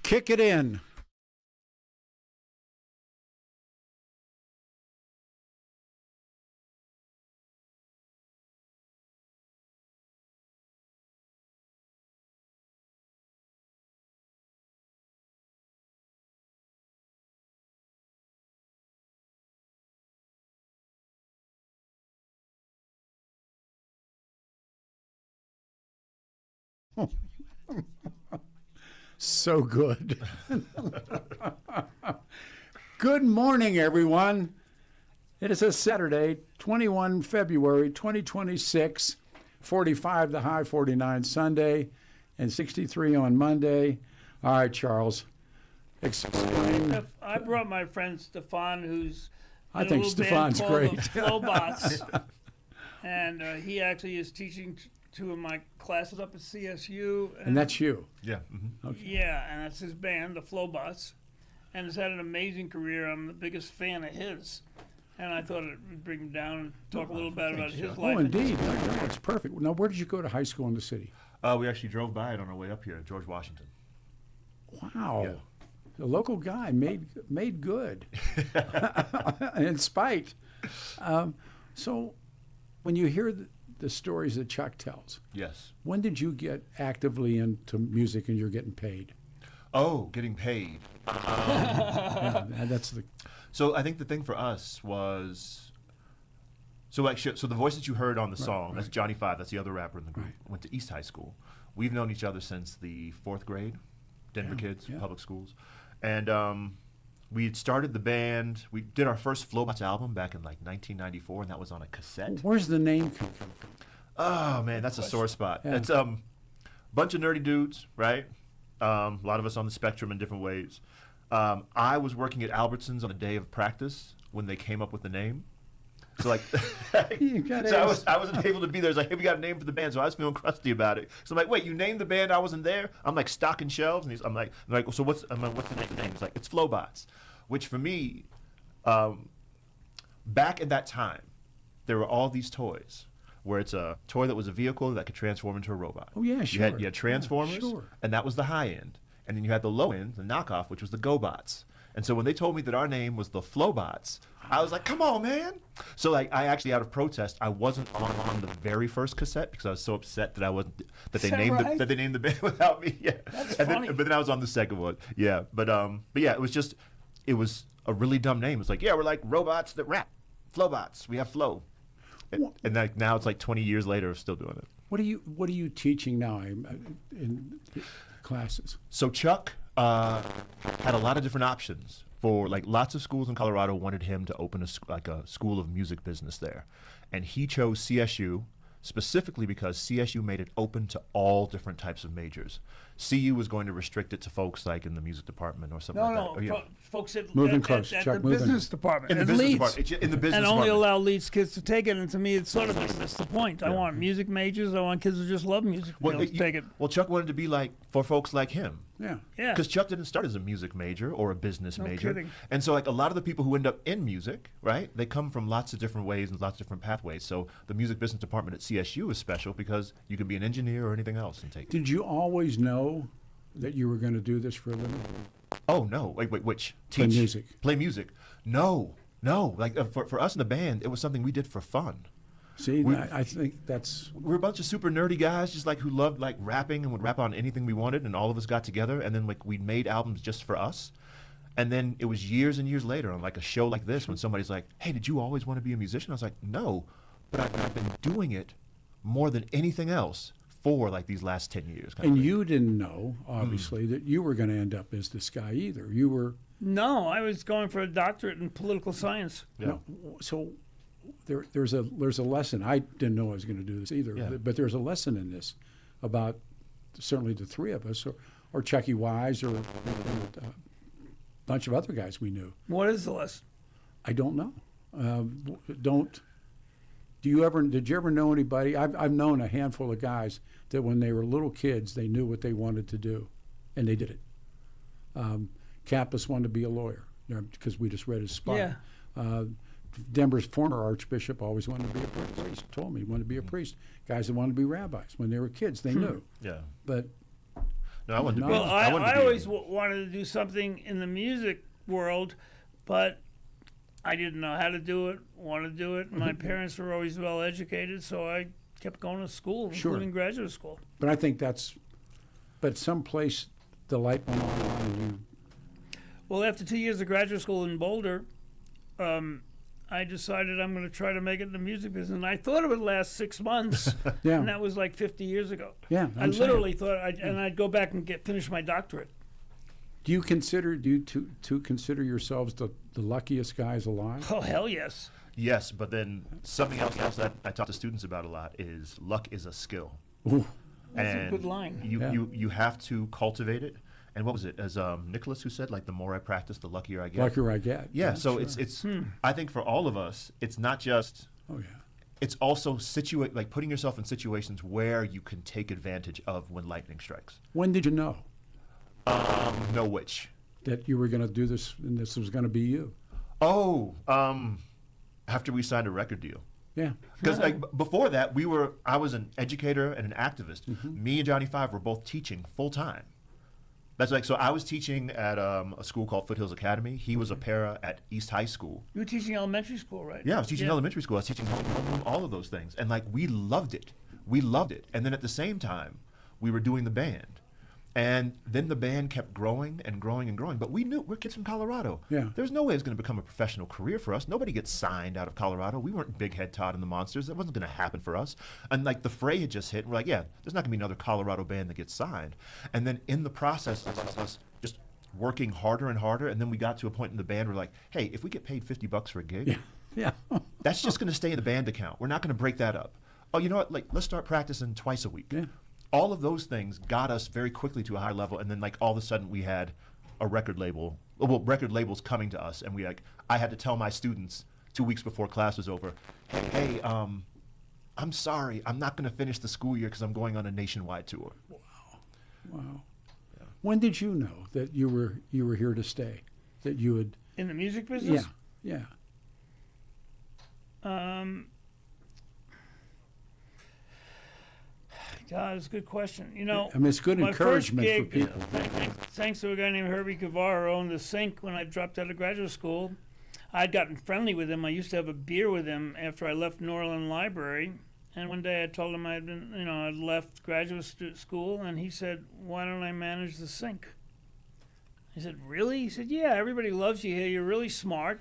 Kick it in. So good. Good morning, everyone. It is a Saturday, 21 February 2026, 45 the high, 49 Sunday, and 63 on Monday. All right, Charles, explain. I brought my friend Stefan, who's I in a think little band Stefan's called great. the Flowbots, and he actually is teaching two of my classes up at CSU. And that's you. Yeah. Okay. Yeah, and that's his band, the Flowbots, and has had an amazing career. I'm the biggest fan of his, and I thought it would bring him down and talk a little bit about his life. Oh, indeed. That's perfect. Now, where did you go to high school in the city? We actually drove by it on our way up here, George Washington. Wow. Yeah. The local guy made good, in spite. So when you hear the stories that Chuck tells, Yes. when did you get actively into music and you're getting paid? Oh, getting paid. Yeah, that's the So I think the thing for us was, so the voice that you heard on the song, that's Johnny Five, that's the other rapper in the group, went to East High School. We've known each other since the 4th grade, Denver kids, public schools. And we had started the band. We did our first Flowbots album back in like 1994, and that was on a cassette. Where's the name come from? Oh, man, that's a sore spot. Yeah. It's bunch of nerdy dudes, right? A lot of us on the spectrum in different ways. I was working at Albertsons on a day of practice when they came up with the name. So like, I wasn't able to be there. It's like, hey, we got a name for the band, so I was feeling crusty about it. So I'm like, wait, you named the band? I wasn't there. I'm like stocking shelves, and I'm like, so what's the name? He's like, it's Flowbots, which for me, back at that time, there were all these toys where it's a toy that was a vehicle that could transform into a robot. Oh yeah, sure. You had Transformers, Yeah, sure. and that was the high end, and then you had the low end, the knockoff, which was the GoBots. And so when they told me that our name was the Flowbots, I was like, come on, man. So like, I actually, out of protest, I wasn't on the very first cassette because I was so upset that I wasn't, that they named the band without me. Yeah. That's and funny. But then I was on the second one. Yeah. But yeah, it was a really dumb name. It's like, yeah, we're like robots that rap. Flowbots. We have flow. And like now it's like 20 years later, we're still doing it. What are you teaching now in classes? So Chuck had a lot of different options. For like lots of schools in Colorado wanted him to open a school of music business there, and he chose CSU specifically because CSU made it open to all different types of majors. CU was going to restrict it to folks like in the music department or something like that. Or, No, folks at Moving at close, the Chuck, moving. business department. in the at business Leeds. department. In the business And only department. allow Leeds kids to take it. And to me, it's sort of that's the point. I want music majors. I want kids who just love music to take it. Well, Chuck wanted to be like for folks like him. Yeah. Yeah. Because Chuck didn't start as a music major or a business major. Kidding. And so like a lot of the people who end up in music, right, they come from lots of different ways and lots of different pathways. So the music business department at CSU is special because you can be an engineer or anything else and take it. Did you always know that you were going to do this for a living? Oh, no. Wait, which? Play Teach? music. Play music. No. Like for us in the band, it was something we did for fun. See, I think that's... We're a bunch of super nerdy guys just like who loved like rapping and would rap on anything we wanted, and all of us got together and then like we made albums just for us. And then it was years and years later on like a show like this when somebody's like, hey, did you always want to be a musician? I was like, no, but I've been doing it more than anything else for like these last 10 years. And you didn't know, obviously, that you were going to end up as this guy either. You were... No, I was going for a doctorate in political science. Yeah. No, so there's a lesson. I didn't know I was going to do this either, Yeah. but there's a lesson in this about certainly the three of us, or Chucky Wise, or a bunch of other guys we knew. What is the lesson? I don't know. Did you ever know anybody? I've known a handful of guys that when they were little kids, they knew what they wanted to do, and they did it. Campus wanted to be a lawyer because we just read his spot. Yeah. Denver's former archbishop always wanted to be a priest. He told me he wanted to be a priest. Guys that wanted to be rabbis when they were kids, they knew. Yeah. But No, I wanted to be. No. Well, I wanted to I be- always wanted to do something in the music world, but I didn't know how to do it, want to do it. My parents were always well educated, so I kept going to school, Sure. including graduate school. But I think but someplace the light went on and you. Well, after 2 years of graduate school in Boulder, I decided I'm going to try to make it in the music business. And I thought it would last 6 months, Yeah. and that was like 50 years ago. Yeah, I I'm saying. literally thought, I'd go back and finish my doctorate. Do you consider yourselves the luckiest guys alive? Oh, hell yes. Yes, but then something else that I talk to students about a lot is luck is a skill. Ooh, That's a And good line. You have to cultivate it. And what was it? As Nicholas who said, like the more I practice, the luckier I get. luckier I get. Yeah. So sure. it's. I think for all of us, it's not just. Oh yeah. It's also like putting yourself in situations where you can take advantage of when lightning strikes. When did you know Know which? that you were going to do this and this was going to be you? Oh, after we signed a record deal. Yeah. Because before that, I was an educator and an activist. Me and Johnny Five were both teaching full time. That's so I was teaching at a school called Foothills Academy. He was a para at East High School. You were teaching elementary school, right? Yeah, I was teaching elementary school. I was teaching homeroom, all of those things. And we loved it. We loved it. And then at the same time, we were doing the band. And then the band kept growing and growing and growing. But we knew we're kids from Colorado. Yeah. There's no way it's going to become a professional career for us. Nobody gets signed out of Colorado. We weren't Big Head Todd and the Monsters. That wasn't going to happen for us. And the fray had just hit. We're like, yeah, there's not going to be another Colorado band that gets signed. And then in the process, it's us just working harder and harder. And then we got to a point in the band where hey, if we get paid $50 for a gig, Yeah. that's just going to stay in the band account. We're not going to break that up. Oh, you know what? Let's start practicing twice a week. Yeah. All of those things got us very quickly to a higher level, and then all of a sudden we had a record label. Well, record labels coming to us, and I had to tell my students 2 weeks before class was over, hey, I'm sorry, I'm not going to finish the school year because I'm going on a nationwide tour. Wow. Yeah. When did you know that you were here to stay? That you would? In the music Yeah. business? Yeah. God, it's a good question. I mean, it's good my encouragement first for gig, people. Thanks to a guy named Herbie Kavar who owned the Sink when I dropped out of graduate school. I'd gotten friendly with him. I used to have a beer with him after I left Norland Library. And one day I told him I'd left graduate school, and he said, "Why don't I manage the Sink?" I said, "Really?" He said, "Yeah, everybody loves you here. You're really smart."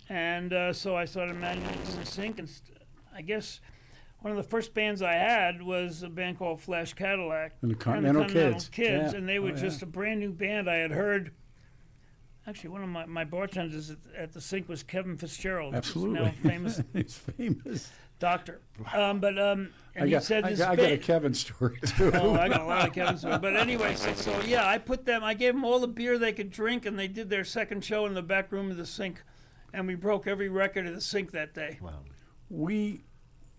And so I started managing the Sink, and I guess one of the first bands I had was a band called Flash Cadillac And the Continental Kids. Kids, Yeah. and they were Oh, just yeah. a brand new band. I had heard. Actually, one of my bartenders at the Sink was Kevin Fitzgerald, who's Absolutely. now famous He's famous. doctor. And I he got, said this I got a Kevin story too. Oh, I got a lot of Kevin's. But anyway, so yeah, I gave them all the beer they could drink, and they did their second show in the back room of the Sink, and we broke every record of the Sink that day. Wow.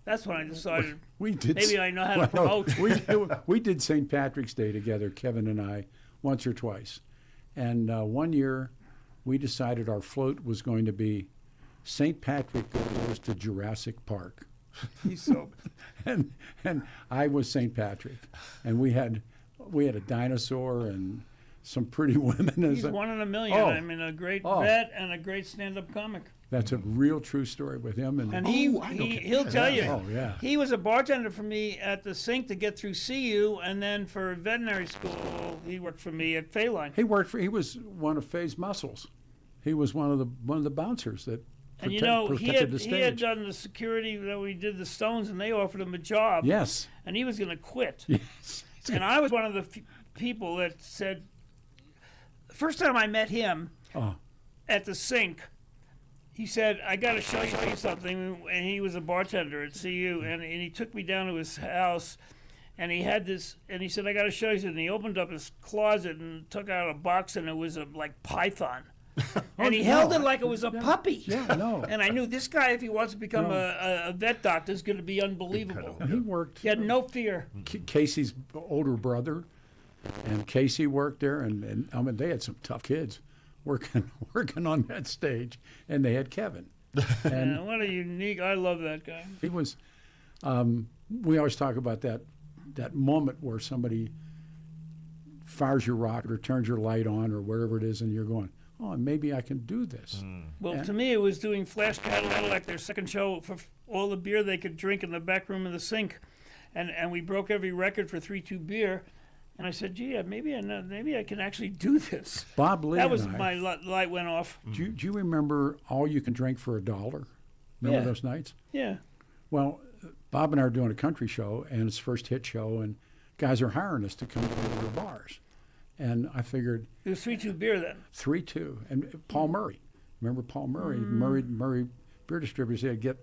That's when I decided We did. maybe I know how to promote. We did St. Patrick's Day together, Kevin and I, once or twice, and one year we decided our float was going to be St. Patrick goes to Jurassic Park. He's so. and I was St. Patrick, and we had a dinosaur and some pretty women. He's one in a million. Oh. I mean, a great Oh. vet and a great stand-up comic. That's a real true story with him. And I know he'll Kevin. tell you. Oh, yeah. He was a bartender for me at the Sink to get through CU, and then for veterinary school, he worked for me at Phaline. he was one of Faye's muscles. He was one of the bouncers that And protected the stage. he had done the security that we did the Stones, and they offered him a job. Yes. And he was going to quit. Yes. And I was one of the people that said, the first time I met him Oh. at the Sink, he said, "I got to show you something." And he was a bartender at CU, and he took me down to his house, and he had this, and he said, "I got to show you something." And he opened up his closet and took out a box, and it was a python. And he held it like it was a puppy. Yeah, no. And I knew this guy, if he wants to become a vet doctor, is going to be unbelievable. He worked. He had no fear. Casey's older brother, and Casey worked there, and I mean they had some tough kids working on that stage, and they had Kevin. And Man, what a unique! I love that guy. he was. We always talk about that moment where somebody fires your rocket or turns your light on or whatever it is, and you're going, oh, maybe I can do this. Well, to me, it was doing Flash Cadillac, their second show, for all the beer they could drink in the back room of the sink. And we broke every record for 3-2 beer. And I said, gee, maybe I can actually do this. Bob Lee That was and I, my light went off. do you remember All You Can Drink for $1? Remember Yeah. those nights? Yeah. Well, Bob and I are doing a country show, and it's first hit show, and guys are hiring us to come to their bars. And I figured It was 3-2 beer then. 3-2. And Paul Murray. Remember Paul Murray? Murray Beer Distributors, he'd get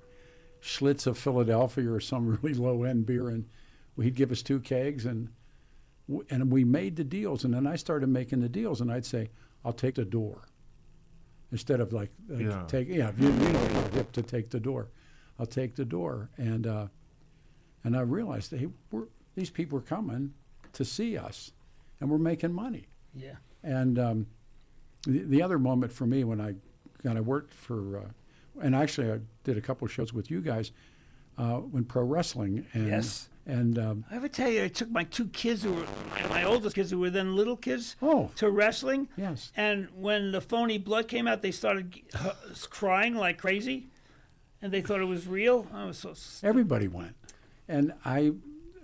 Schlitz of Philadelphia or some really low-end beer, and he'd give us 2 kegs, and we made the deals. And then I started making the deals, and I'd say, I'll take the door. Instead of like you know, you're hip to take the door. I'll take the door. And I realized that these people were coming to see us, and we're making money. Yeah. And the other moment for me when I worked for, and actually I did a couple of shows with you guys when pro wrestling. And, Yes. And I ever tell you, I took my 2 kids who were my oldest kids who were then little kids Oh. to wrestling. Yes. And when the phony blood came out, they started crying like crazy, and they thought it was real. I was so. Everybody went, and I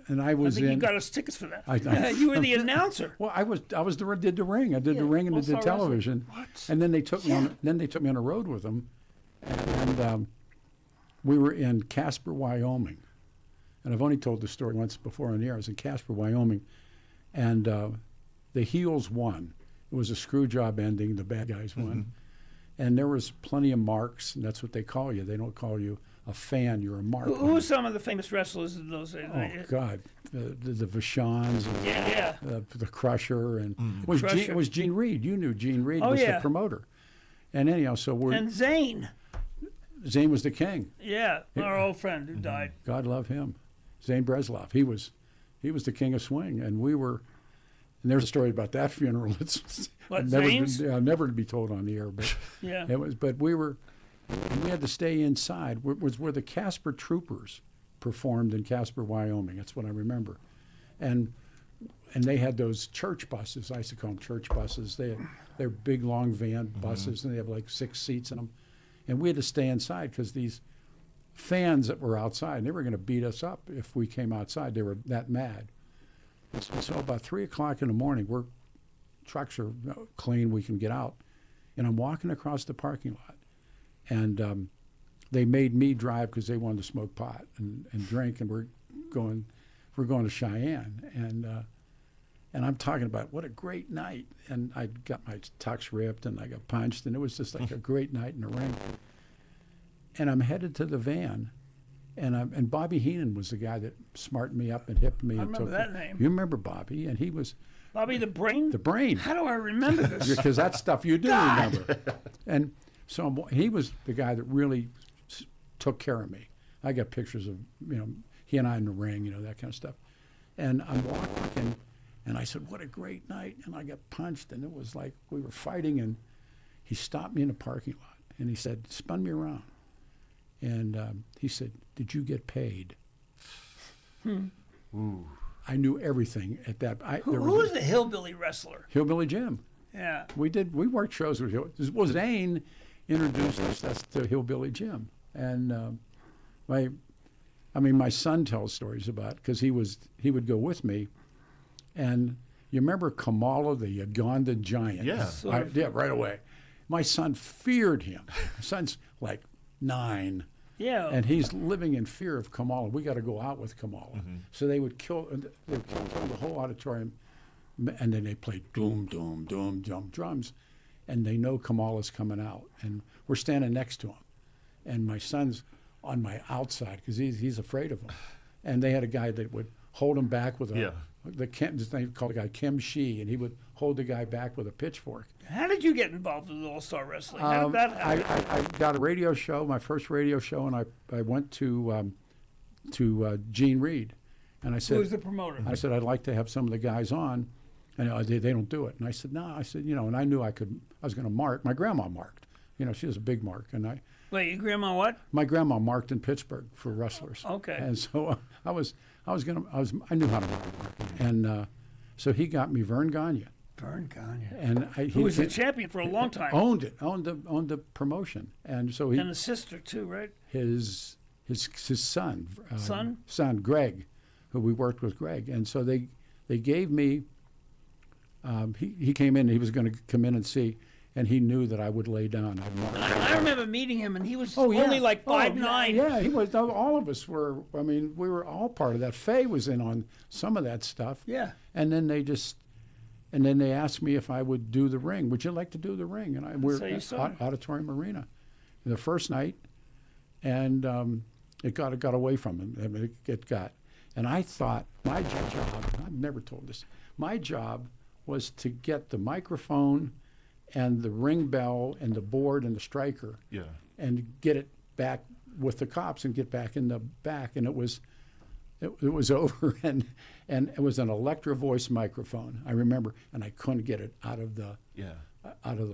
was I think in. you got us tickets for that. I- You were the announcer. Well, I did the ring. I did the Yeah, ring and I did All-Star television. What? And then they took me on. Then they took me on a road with them, and we were in Casper, Wyoming. And I've only told the story once before on the air. I was in Casper, Wyoming, and the heels won. It was a screw job ending. The bad guys won, and there was plenty of marks, and that's what they call you. They don't call you a fan. You're a mark. Who were some of the famous wrestlers in those days? Oh God, the Vachons, and Yeah. the Crusher, and Crusher. it was Gene Reed. You knew Gene Reed Oh, was yeah. the promoter. And anyhow, so And Zane. Zane was the king. Yeah, our old friend who died. God love him, Zane Breslov. He was the king of swing, and we were. And there's a story about that funeral. It's What, never, Zane's? never to be told on the air, but Yeah. it was. But we had to stay inside. Was where the Casper Troopers performed in Casper, Wyoming. That's what I remember, and they had those church buses. I used to call them church buses. They're big long van buses, and they have like 6 seats in them. And we had to stay inside because these fans that were outside, they were going to beat us up if we came outside. They were that mad. So about 3 o'clock in the morning, trucks are clean, we can get out. And I'm walking across the parking lot. And they made me drive because they wanted to smoke pot and drink. And we're going to Cheyenne. And I'm talking about what a great night. And I got my tux ripped and I got punched. And it was just like a great night in the ring. And I'm headed to the van. And Bobby Heenan was the guy that smartened me up and hipped me. I and remember took that name. You remember Bobby? And he was Bobby the Brain? the brain. How do I remember this? Because that's stuff you do God. remember. And so he was the guy that really took care of me. I got pictures of, he and I in the ring, that kind of stuff. And I'm walking, and I said, what a great night. And I got punched, and it was like we were fighting, and he stopped me in the parking lot, and he said, spun me around. And he said, did you get paid? Ooh. I knew everything at that. Who was the hillbilly wrestler? Hillbilly Jim. Yeah. We worked shows with Hill. Zane introduced us to Hillbilly Jim, and my son tells stories about because he would go with me, and you remember Kamala the Ugandan giant? Yeah. Yeah, right away. My son feared him. My son's like 9. Yeah. And he's living in fear of Kamala. We got to go out with Kamala. So they would kill the whole auditorium, and then they played doom, doom, doom, drums, and they know Kamala's coming out, and we're standing next to him, and my son's on my outside because he's afraid of him, and they had a guy that would hold him back with they called the guy Kim Shee, and he would hold the guy back with a pitchfork. How did you get involved with All-Star Wrestling? How did that happen? I got a radio show, my first radio show, and I went to Gene Reed, and I said, Who was the promoter? I said I'd like to have some of the guys on, and they don't do it. And I said no. I said and I knew I was going to mark. My grandma marked. She was a big mark, and Wait, your grandma what? my grandma marked in Pittsburgh for wrestlers. Okay. And so I knew how to mark. And So he got me Vern Gagne. Vern Gagne. And Who was the champion for a long time. owned the promotion. And so And his sister, too, right? his son, Son, Greg, who we worked with Greg. And so they gave me, he came in, he was going to come in and see, and he knew that I would lay down. I remember meeting him, and he was Oh, yeah. only like 5'9". Yeah, he was. All of us were. I mean, we were all part of that. Faye was in on some of that stuff. Yeah. And then they asked me if I would do the ring. Would you like to do the ring? And we're how you at started. Auditorium Arena, the first night, and it got away from him. I mean, it got. And I thought my job. I've never told this. My job was to get the microphone and the ring bell and the board and the striker, Yeah. and get it back with the cops and get back in the back. And it was over, and it was an Electro Voice microphone, I remember, and I couldn't get it out of the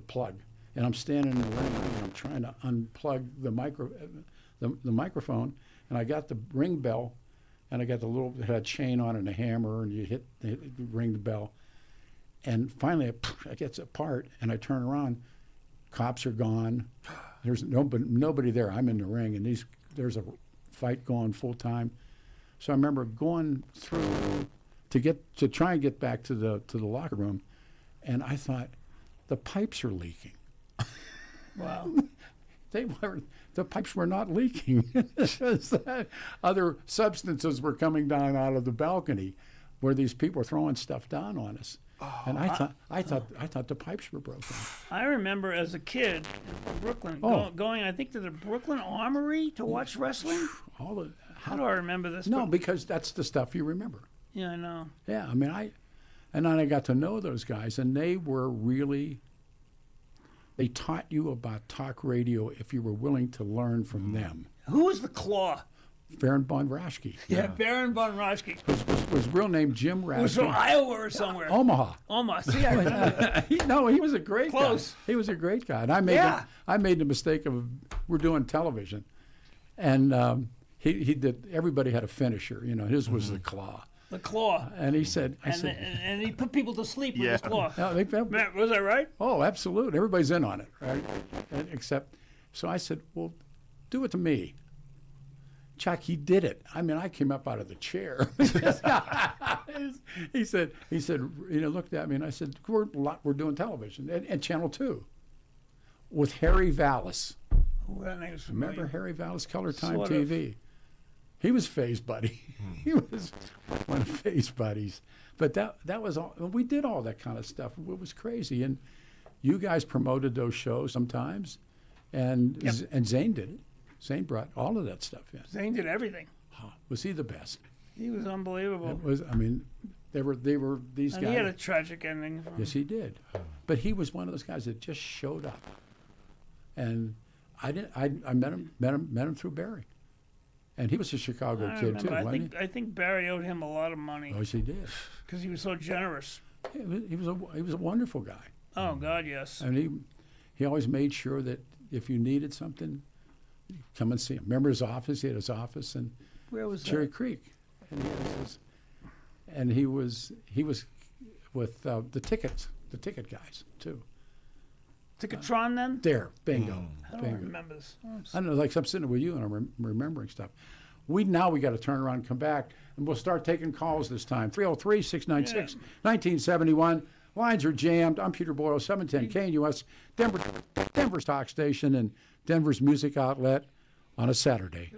plug. And I'm standing in the ring and I'm trying to unplug the microphone, and I got the ring bell, and I got the little, it had a chain on it and a hammer, and you ring the bell. And finally, it gets apart, and I turn around. Cops are gone. There's nobody there. I'm in the ring, and there's a fight going full time. So I remember going through to try and get back to the locker room, and I thought, the pipes are leaking. Wow. The pipes were not leaking. Other substances were coming down out of the balcony, where these people were throwing stuff down on us. And I thought the pipes were broken. I remember as a kid in Brooklyn going, I think, to the Brooklyn Armory to watch wrestling. How do I remember this? No, because that's the stuff you remember. Yeah, I know. Yeah, I mean, and then I got to know those guys, and they were really. They taught you about talk radio if you were willing to learn from them. Who was the Claw? Baron von Raschke. Yeah, Baron von Raschke. Was real name Jim Raschke. Was from Iowa or somewhere. Omaha. Omaha. See, I remember. He was a great Close. guy. He was a great guy. And I made the mistake of, we're doing television, and he did. Everybody had a finisher. His was the Claw. The Claw. And he said, and he put people to sleep with his claw. Yeah, Was that right? Oh, absolutely. Everybody's in on it, right? So I said, well, do it to me. Chuck, he did it. I mean, I came up out of the chair. he said, looked at me, and I said, we're doing television, and Channel 2, with Harry Vallis. Oh, that name's familiar. Remember Harry Vallis, Color Time Sort TV? He was Faye's buddy. He was one of Faye's buddies. But that was all. We did all that kind of stuff. It was crazy. And you guys promoted those shows sometimes, and Zane did it. Zane brought all of that stuff in. Zane did everything. Was he the best? He was unbelievable. They were these and guys. He had a tragic ending. Yes, he did. But he was one of those guys that just showed up. And I met him through Barry. And he was a Chicago kid too, wasn't he? I think Barry owed him a lot of money. Oh, yes, he did. Because he was so generous. He was a wonderful guy. Oh God, yes. And he always made sure that if you needed something, come and see him. Remember his office? He had his office in Where was Cherry that? Creek, and he was with the ticket guys too. Ticketron then? There, bingo. I don't remember this. I don't know, like I'm sitting with you and I'm remembering stuff. We got to turn around and come back, and we'll start taking calls this time. 303-696-1971. Lines are jammed. I'm Peter Boyles, 710 KNUS, Denver's talk station and Denver's music outlet on a Saturday.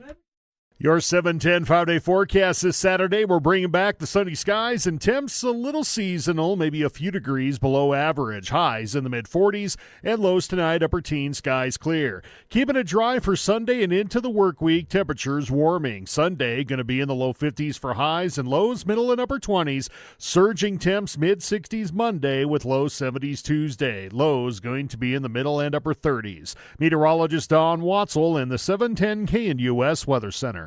Your 710 5-day forecast this Saturday. We're bringing back the sunny skies and temps a little seasonal, maybe a few degrees below average. Highs in the mid-40s and lows tonight, upper teens, skies clear. Keeping it dry for Sunday and into the work week. Temperatures warming. Sunday going to be in the low 50s for highs and lows, middle and upper 20s. Surging temps mid-60s Monday with low 70s Tuesday. Lows going to be in the middle and upper 30s. Meteorologist Don Watzel in the 710 KNUS Weather Center.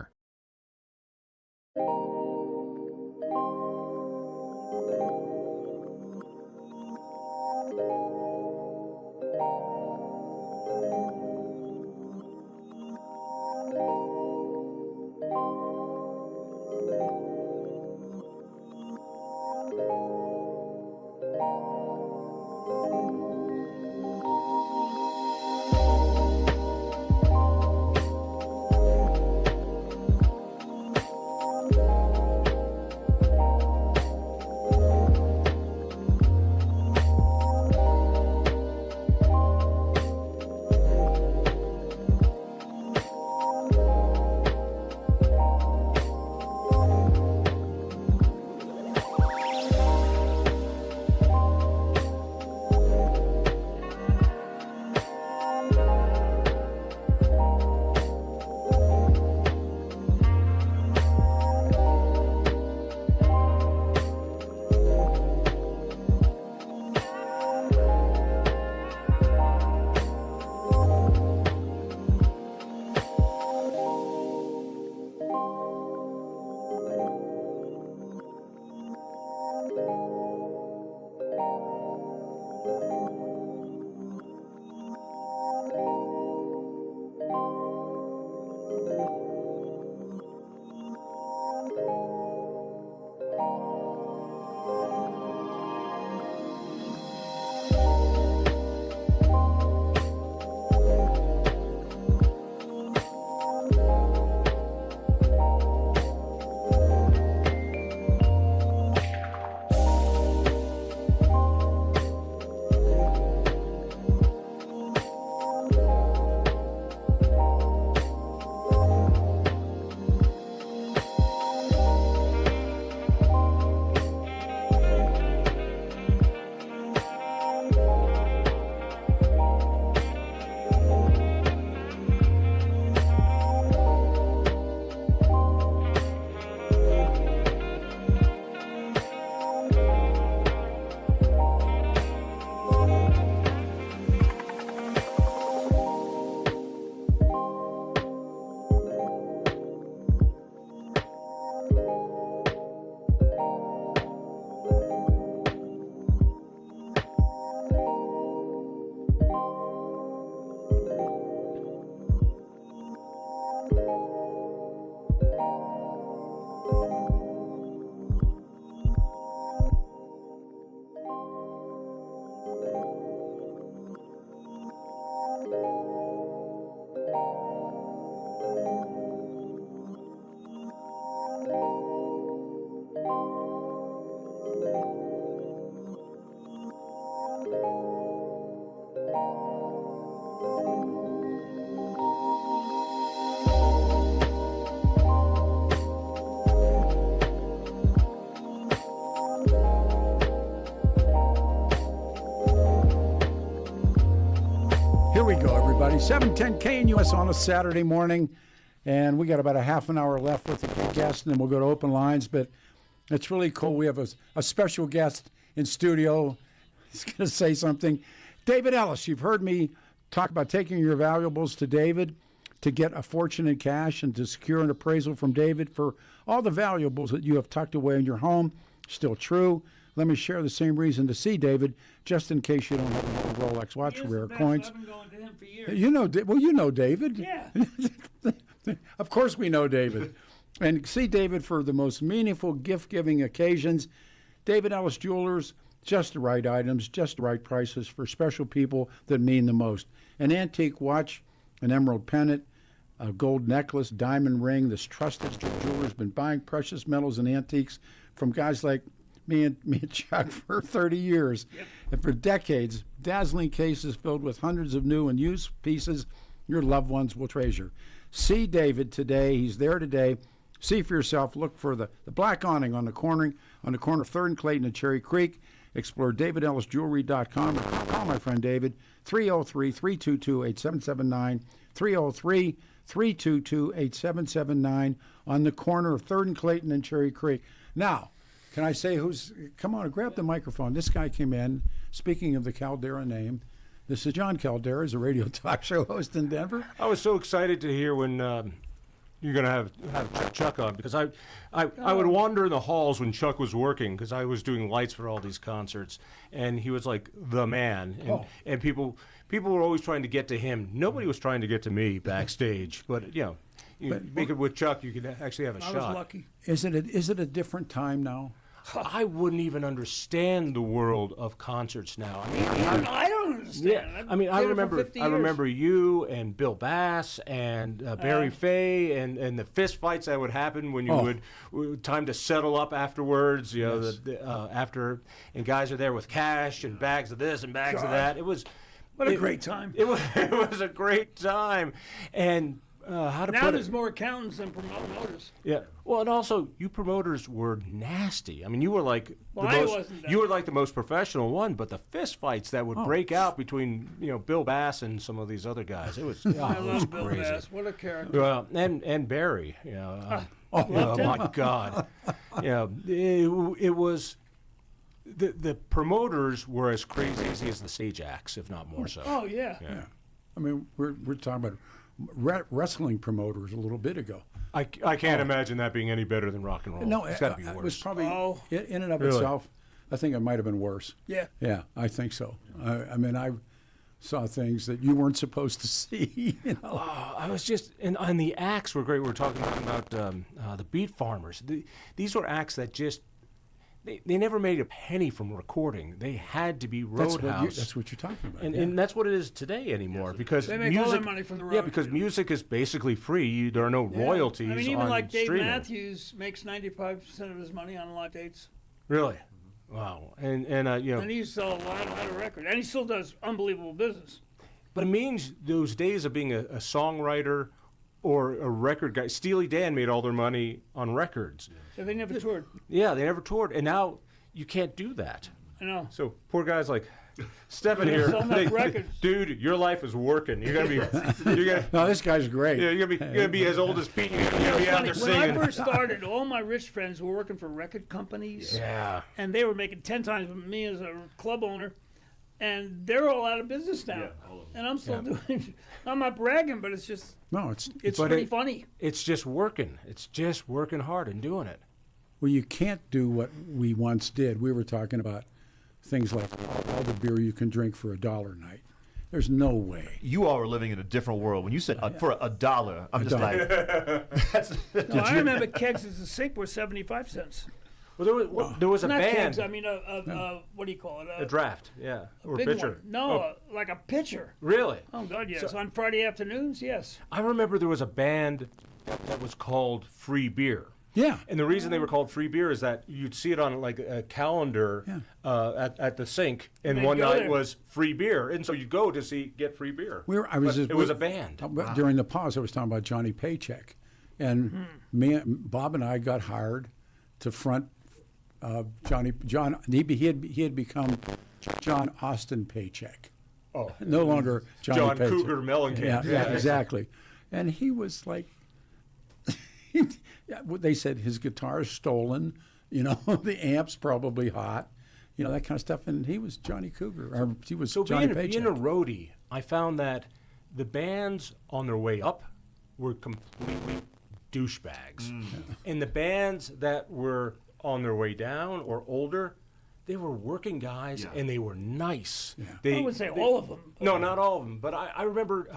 we go, everybody. 7:10 KNUS on a Saturday morning, and we got about a half an hour left with the guest, and then we'll go to open lines. But it's really cool. We have a special guest in studio. He's going to say something. David Ellis, you've heard me talk about taking your valuables to David to get a fortune in cash and to secure an appraisal from David for all the valuables that you have tucked away in your home. Still true. Let me share the same reason to see David, just in case you don't have a Rolex watch or rare coins. I've been going to him for years. You know David. Yeah. Of course we know David. And see David for the most meaningful gift-giving occasions. David Ellis Jewelers, just the right items, just the right prices for special people that mean the most. An antique watch, an emerald pendant, a gold necklace, diamond ring. This trusted jeweler has been buying precious metals and antiques from guys like me and Chuck for 30 years. Yep. And for decades, dazzling cases filled with hundreds of new and used pieces your loved ones will treasure. See David today. He's there today. See for yourself. Look for the black awning on the corner of 3rd and Clayton and Cherry Creek. Explore DavidEllisJewelry.com or call my friend David, 303-322-8779, 303-322-8779 on the corner of 3rd and Clayton and Cherry Creek. Now, can I say come on, grab the microphone. This guy came in, speaking of the Caldera name. This is John Caldera, he's a radio talk show host in Denver. I was so excited to hear when you're going to have Chuck on, because I would wander in the halls when Chuck was working, because I was doing lights for all these concerts, and he was like the man, and people were always trying to get to him. Nobody was trying to get to me backstage, but you make it with Chuck, you could actually have a shot. I was lucky. Is it a different time now? I wouldn't even understand the world of concerts now. I don't understand. Yeah, I remember you and Bill Bass and Barry Fay and the fist fights that would happen when you would time to settle up afterwards. You know, after, and guys are there with cash and bags of this and bags of that. It was a great time. It was a great time, and. Now there's more accountants than promoters. Yeah. Well, and also you promoters were nasty. I mean, you were like the most professional one, but the fist fights that would break out between Bill Bass and some of these other guys, it was I it was love Bill crazy. Bass. What a character. Well, and Barry, oh my God, it was. The promoters were as crazy as the stage acts, if not more so. Oh yeah. I mean, we're talking about wrestling promoters a little bit ago. I can't imagine that being any better than rock and roll. No, it's got to be worse. It was probably in and of Really? itself. I think it might have been worse. Yeah. Yeah, I think so. I mean, I saw things that you weren't supposed to see. I was just, and the acts were great. We were talking about the Beat Farmers. These were acts that just. They never made a penny from recording. They had to be Roadhouse. That's what you're talking about. And that's what it is today anymore. Because they make all their money from the road. Yeah, because music is basically free. There are no royalties. I mean, even on like Dave streaming. Matthews makes 95% of his money on live dates. Really? Wow. And And he used to sell a lot of records. And he still does unbelievable business. But it means those days of being a songwriter or a record guy. Steely Dan made all their money on records. So they never toured. Yeah, they never toured, and now you can't do that. I know. So poor guys like Stephen here, so much records. Dude, your life is working. You're gonna No, this guy's great. Yeah, you're gonna be as old as Pete. You're gonna be out there When singing. I first started, all my rich friends were working for record companies. Yeah. And they were making 10 times me as a club owner. And they're all out of business now. And I'm still doing. I'm not bragging, but it's just. No, it's pretty funny. It's just working. It's just working hard and doing it. Well, you can't do what we once did. We were talking about things like all the beer you can drink for $1 a night. There's no way. You all are living in a different world. When you said for $1, I'm just like, that's. No, I remember kegs as a sink were 75 cents. Well, there was a Not band. kegs, I mean, what do you call it? A draft, yeah. Or big pitcher. one. No, like a pitcher. Really? Oh, God, yes. On Friday afternoons, yes. I remember there was a band that was called Free Beer. Yeah. And the reason they were called Free Beer is that you'd see it on like a calendar at the sink, and They'd one go night there. was free beer, and so you go to get free beer. It was a band. During the pause, I was talking about Johnny Paycheck, and Bob and I got hired to front John. He had become John Austin Paycheck. no longer Johnny John Paycheck. Cougar Mellencamp. Yeah, exactly. And he was like, they said his guitar is stolen, the amp's probably hot, that kind of stuff. And he was Johnny Cougar, or he was So Johnny being Paycheck. a roadie, I found that the bands on their way up were completely douchebags. And the bands that were on their way down or older, they were working guys and they were nice. I would say all of them. No, not all of them. But I remember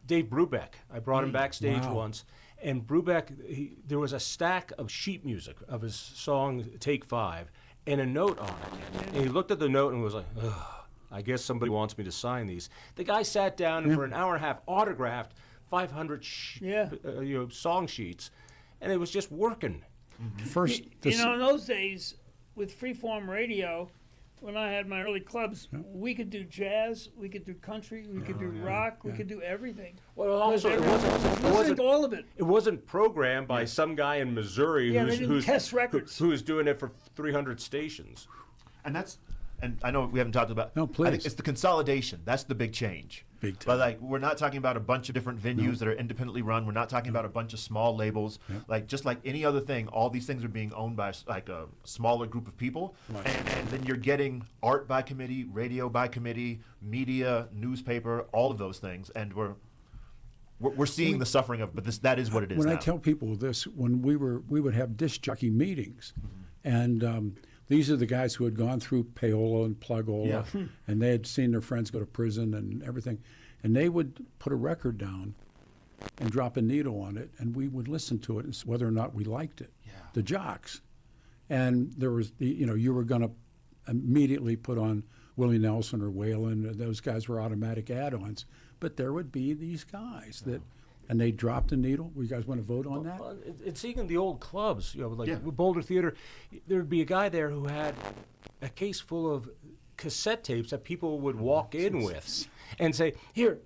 Dave Brubeck. I brought him backstage Wow. once. And Brubeck, there was a stack of sheet music of his song Take 5 and a note on it. And he looked at the note and was like, ugh, I guess somebody wants me to sign these. The guy sat down and for an hour and a half autographed 500 song sheets. And it was just working. First, In those days, with freeform radio, when I had my early clubs, we could do jazz, we could do country, we could do rock, we could do everything. Well, also, it Listening wasn't to all of it. It wasn't programmed by some guy in Missouri Yeah, they didn't who's test records. who's doing it for 300 stations. And I know we haven't talked about. No, I think please. it's the consolidation. That's the big change. Big time. But like, we're not talking about a bunch of different venues that are independently run. We're not talking about a bunch of small labels. Like just like any other thing, all these things are being owned by like a smaller group of people, and then you're getting art by committee, radio by committee, media, newspaper, all of those things, and we're seeing the suffering of. But that is what it is when now. I tell people this, when we would have disc jockey meetings, and these are the guys who had gone through payola and plugola, and they had seen their friends go to prison and everything, and they would put a record down and drop a needle on it, and we would listen to it and whether or not we liked it. The jocks, and there was you were going to immediately put on Willie Nelson or Waylon. Those guys were automatic add-ons, but there would be these guys that. And they dropped a needle. You guys want to vote on that? Well, it's even the old clubs, like Boulder Theater. There'd be a guy there who had a case full of cassette tapes that people would walk in with and say, here,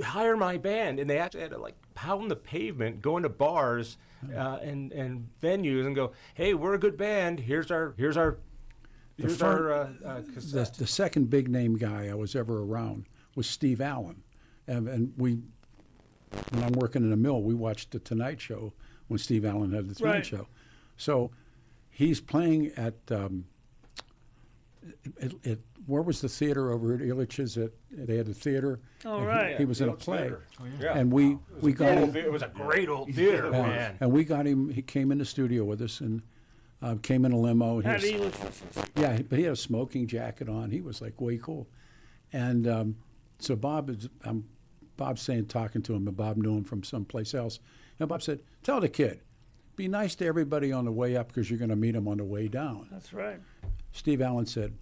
hire my band. And they actually had to like pound the pavement, go into bars and venues and go, hey, we're a good band. Here's our cassette. The second big name guy I was ever around was Steve Allen, and when I'm working in a mill, we watched The Tonight Show when Steve Allen had The Tonight Show. So he's playing at where was the theater over at Illich's? They had a theater. Oh, and right. He was in a play. Yeah. And we got him. It was a great old theater, man. And we got him. He came in the studio with us and came in a limo. Had was- Elish's. yeah, but he had a smoking jacket on. He was like way cool. And so Bob's saying, talking to him, and Bob knew him from someplace else. And Bob said, tell the kid, be nice to everybody on the way up because you're going to meet him on the way down. That's right. Steve Allen said,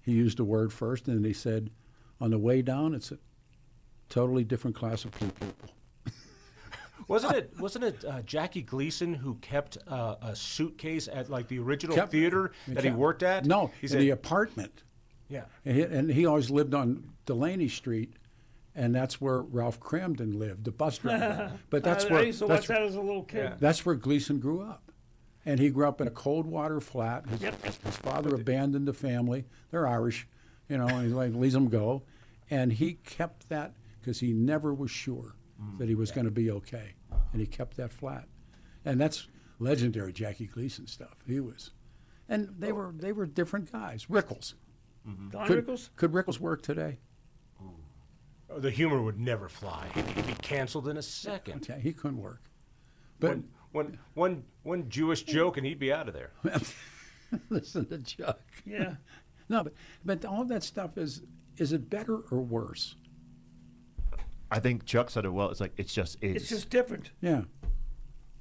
he used a word first, and then he said, on the way down, it's a totally different class of people. Wasn't it Jackie Gleason who kept a suitcase at like the original theater that he worked at? No, he in said, the apartment. yeah. And he always lived on Delaney Street, and that's where Ralph Cramden lived, the bus driver. But that's I where used to watch that as a little kid. Yeah. that's where Gleason grew up. And he grew up in a cold water flat. His father abandoned the family. They're Irish, and he like leaves them go. And he kept that because he never was sure that he was going to be okay. And he kept that flat. And that's legendary Jackie Gleason stuff. He was. And they were different guys. Rickles. Don Could, Rickles? could Rickles work today? The humor would never fly. He'd be canceled in a second. Okay, he couldn't work. But One Jewish joke and he'd be out of there. listen to Chuck. Yeah. No, but all that stuff is it better or worse? I think Chuck said it well. It's like it's just It's just different. Yeah.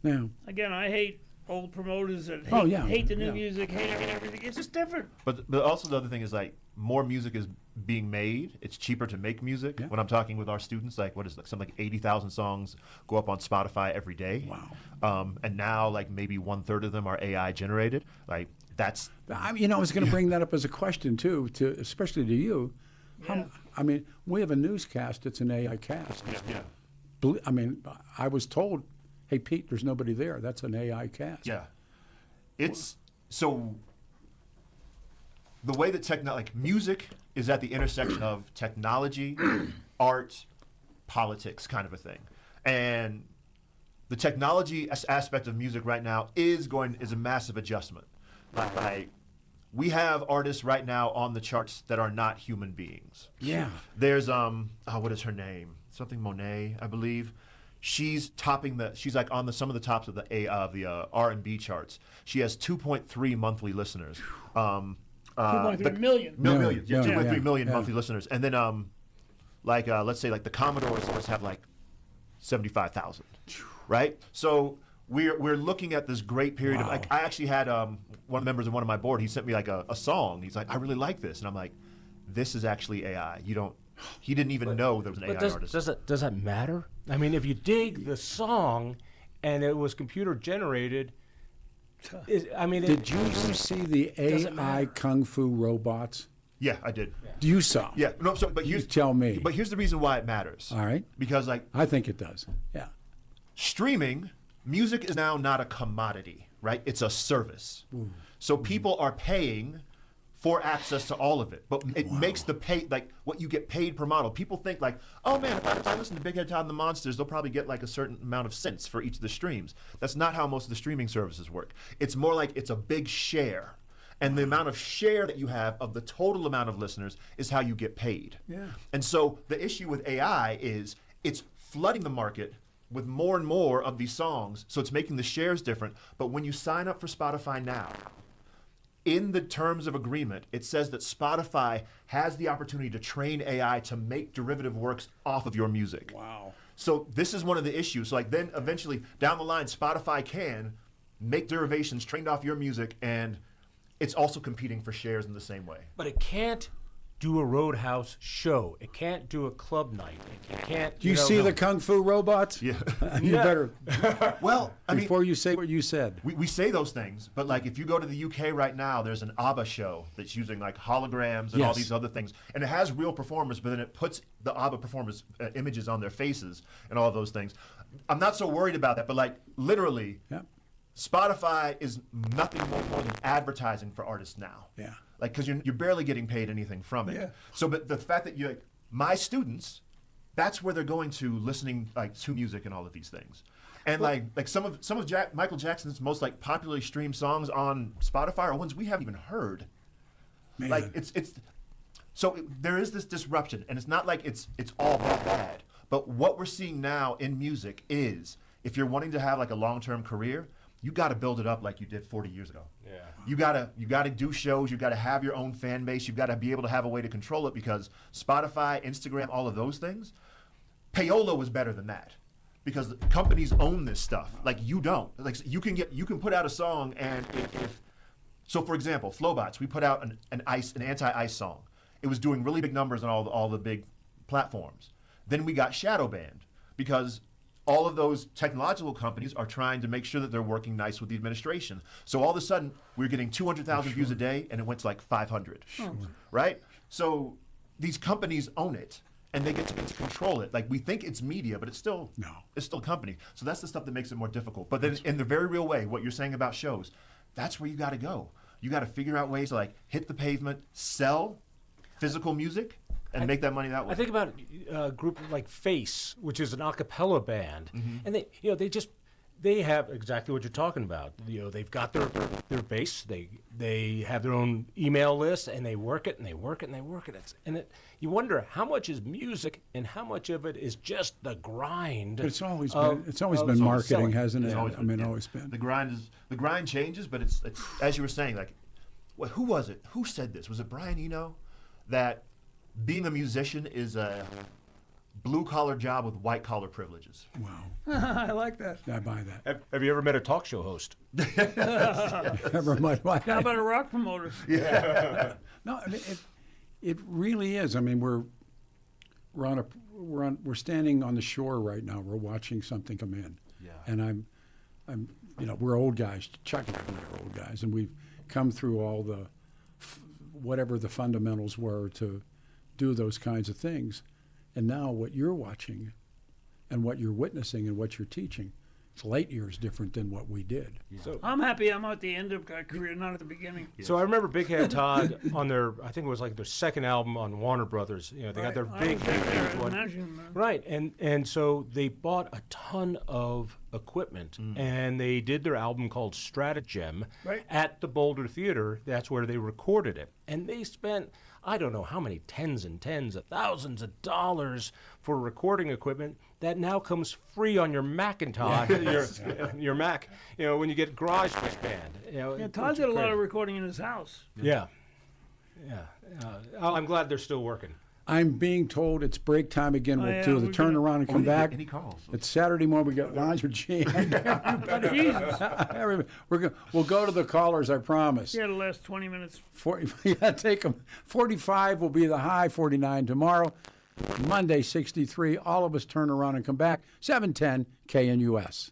Yeah. Again, I hate old promoters that hate, Oh, yeah. hate the new Yeah. music, hate everything. It's just different. But also the other thing is like more music is being made. It's cheaper to make music. Yeah. When I'm talking with our students, like what is it, something like 80,000 songs go up on Spotify every day. Wow. And now like maybe 1/3 of them are AI generated. Like that's I was going to bring that up as a question too, especially to you. We have a newscast that's an AI cast. I was told, hey Pete, there's nobody there. That's an AI cast. yeah. It's so the way that like music is at the intersection of technology, art, politics, kind of a thing, and the technology aspect of music right now is a massive adjustment. Like we have artists right now on the charts that are not human beings. Yeah. There's what is her name? Something Monet, I believe. She's like on some of the tops of the R&B charts. She has 2.3 monthly listeners. 2.3 million. Million. Yeah, Yeah. 2.3 million Yeah. monthly listeners. And then let's say like the Commodores have like 75,000. Right? So we're looking at this great period of, like, I actually had one of the members of one of my board, he sent me like a song. He's like, I really like this. And I'm like, this is actually AI. He didn't even know there was an AI artist. Does that matter? I mean, if you dig the song and it was computer generated, Did you see the AI matter. kung fu robots? Yeah, I did. You saw? Yeah. No, but You here's tell me. But here's the reason why it matters. All right. Because like I think it does. Yeah. streaming, music is now not a commodity, right? It's a service. So people are paying for access to all of it, but it makes the pay, like what you get paid per model. People think like, oh man, if I listen to Big Head Todd and the Monsters, they'll probably get like a certain amount of cents for each of the streams. That's not how most of the streaming services work. It's more like it's a big share. And the amount of share that you have of the total amount of listeners is how you get paid. Yeah. And so the issue with AI is it's flooding the market with more and more of these songs, so it's making the shares different. But when you sign up for Spotify now, in the terms of agreement, it says that Spotify has the opportunity to train AI to make derivative works off of your music. Wow. So this is one of the issues. So like then eventually down the line, Spotify can make derivations trained off your music, and it's also competing for shares in the same way. But it can't do a Roadhouse show. It can't do a club night. It can't. Do you see the kung fu robots? Yeah. You better, Well, I mean, before you say what you said. we say those things, but like if you go to the UK right now, there's an ABBA show that's using like holograms and all Yes. these other things, and it has real performers, but then it puts the ABBA performers' images on their faces and all those things. I'm not so worried about that, but like literally, Yeah. Spotify is nothing more than advertising for artists now. Yeah. Like, because you're barely getting paid anything from it. Yeah. So, but the fact that like my students, that's where they're going to listening like to music and all of these things, and like some of Michael Jackson's most like popularly streamed songs on Spotify are ones we haven't even heard. Man. Like there is this disruption, and it's not like it's all that bad. But what we're seeing now in music is, if you're wanting to have like a long-term career, you got to build it up like you did 40 years ago. Yeah. You gotta do shows. You gotta have your own fan base. You've got to be able to have a way to control it, because Spotify, Instagram, all of those things, payola was better than that, because companies own this stuff. Like you don't. Like you can put out a song, and if so, for example, Flowbots, we put out an anti-ice song. It was doing really big numbers on all the big platforms. Then we got shadow banned because all of those technological companies are trying to make sure that they're working nice with the administration. So all of a sudden, we're getting 200,000 views a day, and it went to like 500. Right? So these companies own it, and they get to control it. Like we think it's media, but it's still a company. So that's the stuff that makes it more difficult. But then in the very real way, what you're saying about shows, that's where you got to go. You got to figure out ways to like hit the pavement, sell physical music, and make that money that way. I think about a group like Face, which is an a cappella band, and they have exactly what you're talking about. They've got their base. They have their own email list, and they work it and they work it and they work it. You wonder how much is music and how much of it is just the grind. It's always been marketing, selling. hasn't it? Always been, Always been. The grind changes, but it's as you were saying, like, who was it? Who said this? Was it Brian Eno? That being a musician is a blue-collar job with white-collar privileges. Wow. I like that. I buy that. Have you ever met a talk show host? Never mind. How about a rock promoter? No, I mean, it really is. I mean, we're standing on the shore right now. We're watching something come in. Yeah. And we're old guys. Chuck and I are old guys, and we've come through all the whatever the fundamentals were to do those kinds of things. And now what you're watching and what you're witnessing and what you're teaching late years different than what we did. So, I'm happy I'm at the end of my career, not at the beginning. so I remember Big Head Todd on their, I think it was like their second album on Warner Brothers. You know, they got their I big, was big, there, huge one. imagine, Right, and so they bought a ton of equipment, and they did their album called Stratagem Right. at the Boulder Theater. That's where they recorded it, and they spent I don't know how many tens and tens of thousands of dollars for recording equipment that now comes free on your Macintosh, your Mac. You know, when you get GarageBand. You know, Yeah, Todd did a lot of recording in his house. Yeah. I'm glad they're still working. I'm being told it's break time again. We'll yeah, do the we're turnaround and come back. Any calls? It's Saturday morning. We got lines with Gene. Jesus. We'll go to the callers, I promise. Yeah, the last 20 minutes. Take them. 45 will be the high, 49 tomorrow. Monday, 63. All of us turn around and come back. 710 KNUS.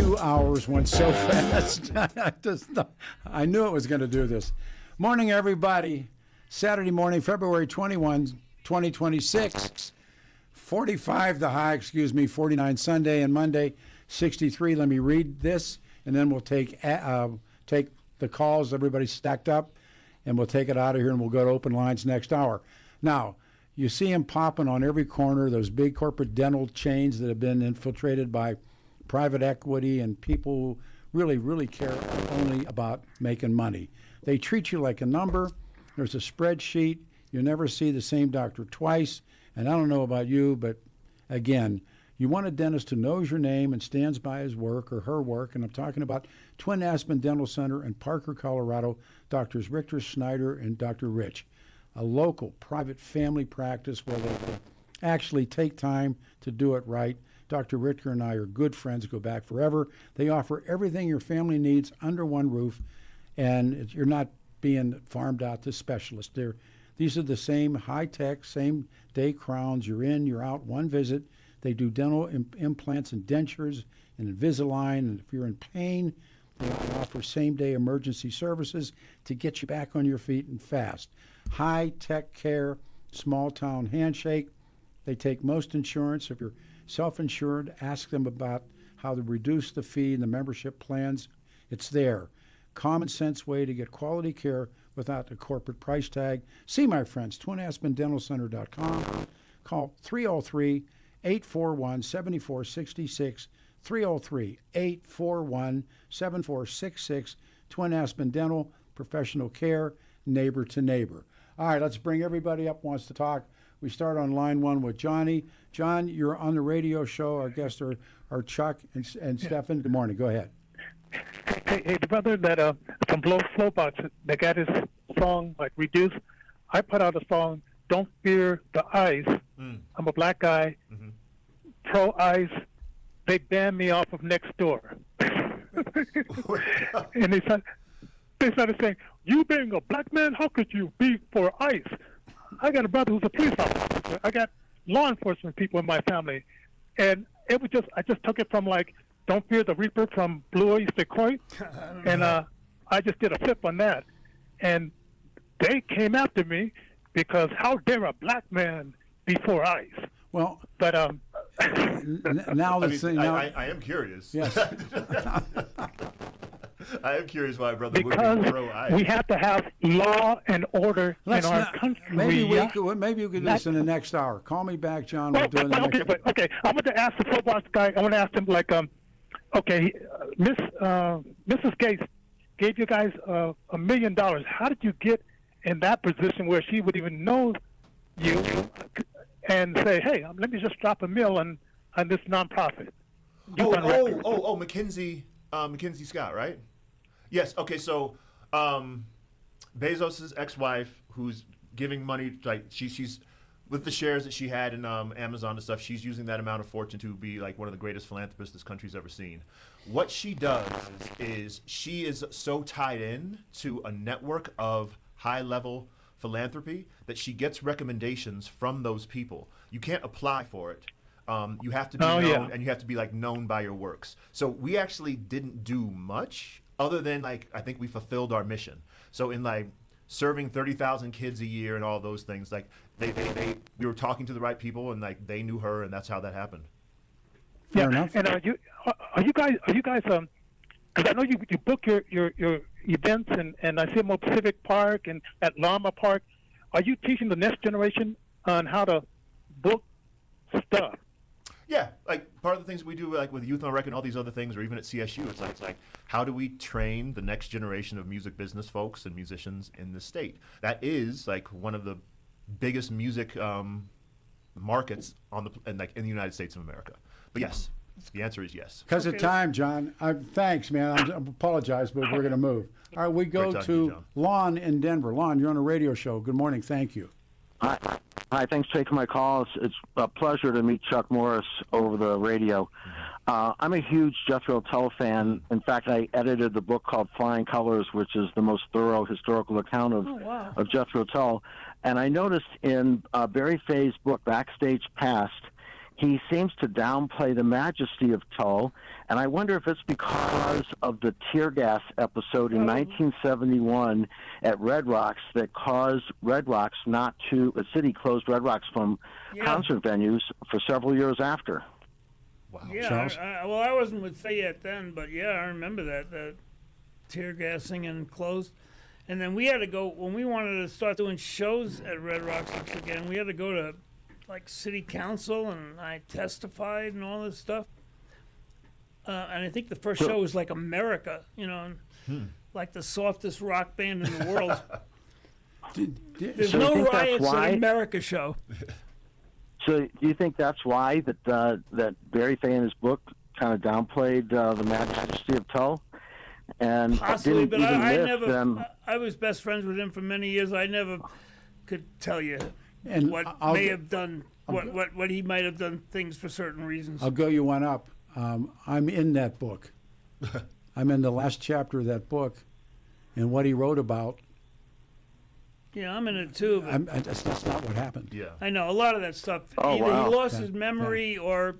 2 hours went so fast. I knew it was going to do this. Morning, everybody. Saturday morning, February 21, 2026. 45 the high, 49 Sunday and Monday, 63. Let me read this, and then we'll take the calls. Everybody's stacked up, and we'll take it out of here, and we'll go to open lines next hour. Now, you see them popping on every corner, those big corporate dental chains that have been infiltrated by private equity and people who really, really care only about making money. They treat you like a number. There's a spreadsheet. You never see the same doctor twice. And I don't know about you, but again, you want a dentist who knows your name and stands by his work or her work. And I'm talking about Twin Aspen Dental Center in Parker, Colorado, Drs. Richter, Schneider, and Dr. Rich. A local private family practice where they can actually take time to do it right. Dr. Richter and I are good friends, go back forever. They offer everything your family needs under one roof, and you're not being farmed out to specialists. These are the same high-tech, same-day crowns. You're in, you're out, one visit. They do dental implants and dentures and Invisalign, and if you're in pain, they offer same-day emergency services to get you back on your feet and fast. High-tech care, small-town handshake. They take most insurance. If you're self-insured, ask them about how to reduce the fee and the membership plans. It's there. Common sense way to get quality care without the corporate price tag. See my friends, twinaspendentalcenter.com. Call 303-841-7466, 303-841-7466. Twin Aspen Dental, professional care, neighbor to neighbor. All right, let's bring everybody up who wants to talk. We start on line one with Johnny. John, you're on the radio show. Our guests are Chuck and Stefan. Good morning. Go ahead. Hey, the brother that from Flowbox that got his song like reduced, I put out a song, Don't Fear the Ice. I'm a black guy, pro ice. They banned me off of Nextdoor. And they started saying, you being a black man, how could you be for ice? I got a brother who's a police officer. I got law enforcement people in my family. And it was I just took it from like, Don't Fear the Reaper from Blue Oyster Cult. And I just did a flip on that. And they came after me because how dare a black man be for ICE? Well, but now I am curious. Yes. I am curious why brother would because be pro-ICE. we have to have law and order in our country. Maybe you could do this in the next hour. Call me back, John. We'll do it in the next hour. Okay. I want to ask the football guy. I want to ask him like, Mrs. Gates gave you guys $1 million. How did you get in that position where she would even know you and say, hey, let me just drop $1 million on this nonprofit? McKinsey Scott, right? Yes. Okay. So, Bezos's ex-wife, who's giving money, like she's with the shares that she had in Amazon and stuff, she's using that amount of fortune to be like one of the greatest philanthropists this country's ever seen. What she does is she is so tied in to a network of high-level philanthropy that she gets recommendations from those people. You can't apply for it. You have to be known, and you have to be like known by your works. So we actually didn't do much other than like I think we fulfilled our mission. So in like serving 30,000 kids a year and all those things, like we were talking to the right people and like they knew her, and that's how that happened. Fair enough. And are you guys because I know you book your events and I see them at Pacific Park and at Llama Park. Are you teaching the next generation on how to book stuff? Yeah, like part of the things we do, like with Youth on Record and all these other things, or even at CSU, it's like how do we train the next generation of music business folks and musicians in the state? That is like one of the biggest music markets in the United States of America. But yes, the answer is yes. Because of time, John. Thanks, man. I apologize, but we're going to move. All right, we go to Lon in Denver. Lon, you're on a radio show. Good morning. Thank you. Hi, thanks for taking my call. It's a pleasure to meet Chuck Morris over the radio. I'm a huge Jethro Tull fan. In fact, I edited the book called Flying Colors, which is the most thorough historical account of Jethro Tull. And I noticed in Barry Fay's book, Backstage Past, he seems to downplay the majesty of Tull, and I wonder if it's because of the tear gas episode in 1971 at Red Rocks that caused Red Rocks not to, the city closed Red Rocks from concert venues for several years after. Wow. Yeah, I wasn't with Fayette then, but yeah, I remember that tear gassing and closed. And then we had to go, when we wanted to start doing shows at Red Rocks again, we had to go to like city council, and I testified and all this stuff. And I think the first show was like America, like the softest rock band in the world. There's So you no think that's riots why? at America show. So do you think that's why that Barry Fay in his book kind of downplayed the majesty of Tull? And Possibly, didn't but even I lift never. them. I was best friends with him for many years. I never could tell you And what I'll may go- have done, what he might have done things for certain reasons. I'll go you one up. I'm in that book. I'm in the last chapter of that book, and what he wrote about. Yeah, I'm in it too. But That's not what happened. Yeah. I know a lot of that stuff. Oh, Either wow. he lost Yeah, his memory or,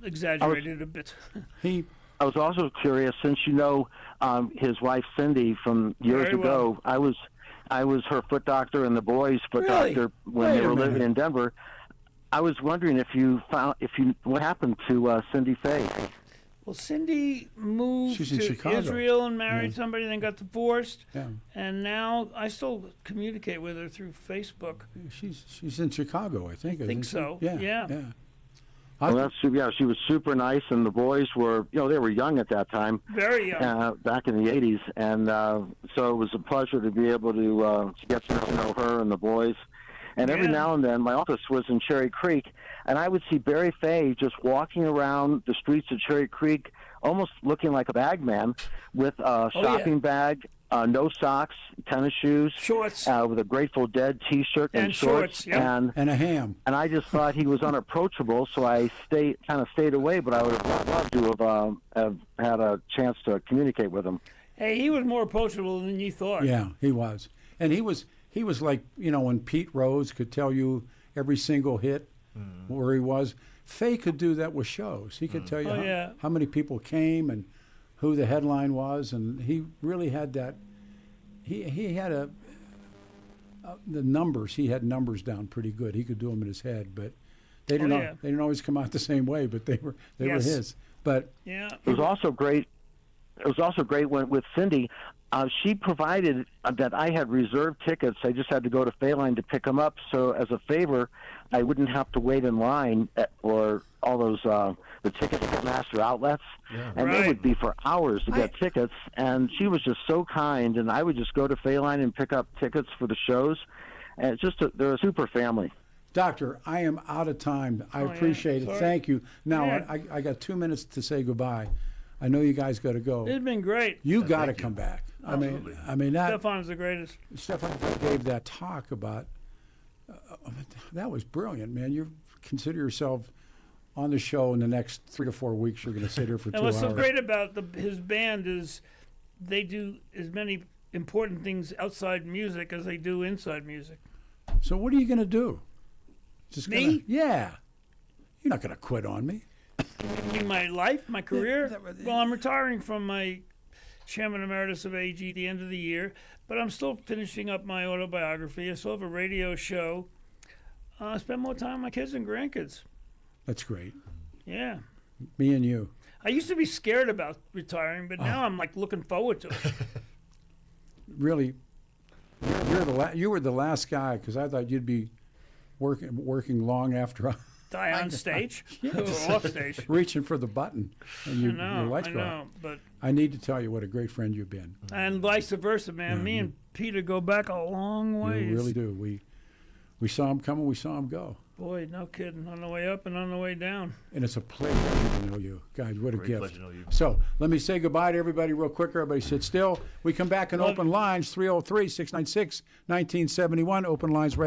exaggerated a bit. I was also curious, since you know his wife Cindy from years Very ago. well. I was her foot doctor and the boys' foot Really? doctor when Wait they a were living minute. in Denver. I was wondering what happened to Cindy Fay. Well, Cindy moved She's in to Chicago. Israel and married somebody, then got divorced, Yeah, and now I still communicate with her through Facebook. she's in Chicago, I think. I think isn't she? so, Yeah, yeah. Well, she was super nice, and the boys were, they were young at that time, Very young. back in the '80s, and so it was a pleasure to be able to get to know her and the boys. And every Yeah. now and then, my office was in Cherry Creek, and I would see Barry Fay just walking around the streets of Cherry Creek, almost looking like a bag man, with a shopping bag, no socks, tennis shoes, Shorts. with a Grateful Dead T-shirt and, And shorts, yeah. and a ham. and I just thought he was unapproachable, so I kind of stayed away. But I would have loved to have had a chance to communicate with him. Hey, he was more approachable than you thought. Yeah, he was, and he was like, when Pete Rose could tell you every single hit where he was. Fay could do that with shows. He could tell you how many people came and who the headline was, and he really had that. He had the numbers. He had numbers down pretty good. He could do them in his head, but they didn't always come out the same way. But they were his. But Yeah. It was also great. It was also great when with Cindy. She provided that I had reserved tickets. I just had to go to Fayline to pick them up. So as a favor, I wouldn't have to wait in line for all those the Ticketmaster outlets, and they would be for hours to get tickets. And she was just so kind, and I would just go to Fayline and pick up tickets for the shows. And it's just they're a super family. Doctor, I am out of time. I appreciate it. Sorry. Thank you. Now Yeah. I got 2 minutes to say goodbye. I know you guys got to go. It's been great. You got to thank you. come back. Absolutely. I mean that. Stefan's the greatest. Stefan gave that talk about. That was brilliant, man. You consider yourself on the show in the next 3 to 4 weeks. You're going to sit here for 2 And what's hours. so great about his band is they do as many important things outside music as they do inside music. So what are you going to do? Just Me? Gonna, yeah. You're not going to quit on me. I mean, my life, my career. Well, I'm retiring from my chairman emeritus of AG at the end of the year, but I'm still finishing up my autobiography. I still have a radio show. I spend more time with my kids and grandkids. That's great. Yeah. Me and you. I used to be scared about retiring, but now I'm like looking forward to it. Really, you were the last guy because I thought you'd be working long after. Die on stage or off stage. Reaching for the button, and your lights I go know, out. but I need to tell you what a great friend you've been. and vice versa, man. Me and Peter go back a long ways. You really do. We saw him coming, we saw him go, Boy, no kidding. On the way up and on the way down. and it's a pleasure to know you guys. What a Great gift. pleasure to know you. So let me say goodbye to everybody real quick. Everybody sit still. We come back and open lines 303-696-1971. Open lines right.